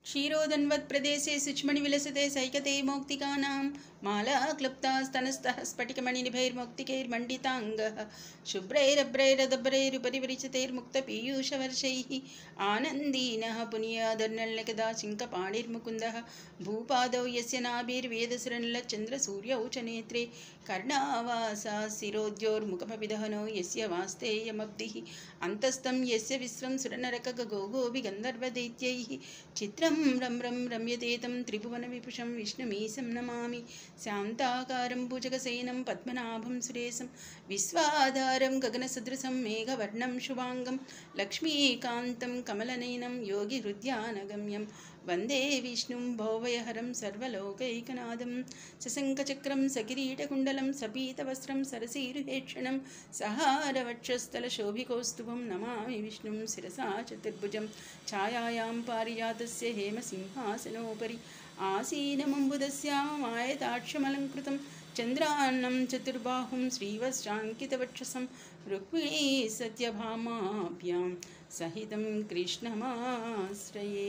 क्षीरोदन्वत्प्रदेशे शुचिमणिविलसते सैकते मौक्तिकानां माला क्लुप्तास्तनस्तः स्फटिकमणिनिभैर्मौक्तिकैर्मण्डिताङ्गः शुभ्रैरभ्रैरदभ्रैरुपरि विरिचितैर्मुक्तपीयूषवर्षैः आनन्दीनः पुनीयादर्नल्यकदा चिङ्कपाणिर्मुकुन्दः भूपादौ यस्य नाभिर्वेदसुरनलचन्द्रसूर्यौ च नेत्रे कर्णावासा शिरोद्योर्मुखमभिदहनो यस्य वास्तेयमब्धिः अन्तस्तं यस्य विश्वं सुरनरकगोभिगन्धर्वदैत्यैः चित्रं रं रं रम्यते तं त्रिभुवनविभूषं विष्णुमीशं नमामि शान्ताकारं भुजगशयनं पद्मनाभं सुरेशं विश्वाधारं गगनसदृशं मेघवर्णं शुभाङ्गं लक्ष्मीकान्तं कमलनयनं योगिहृद्यानगम्यं वन्दे विष्णुं भवभयहरं सर्वलोकैकनाथं सशङ्खचक्रं सकिरीटकुण्डलं सपीतवस्त्रं सरसीरुहेक्षणं सहारवक्षस्थलशोभिकौस्तुभं नमामि विष्णुं शिरसा चतुर्भुजं छायायां पारिजातस्य हेमसिंहासनोपरि आसीनमम्बुदस्यामायताक्षमलङ्कृतं चन्द्रान्नं चतुर्बाहुं श्रीवत्साङ्कितवक्षसं रुक्मिणी सत्यभामाभ्यां सहितं कृष्णमाश्रये।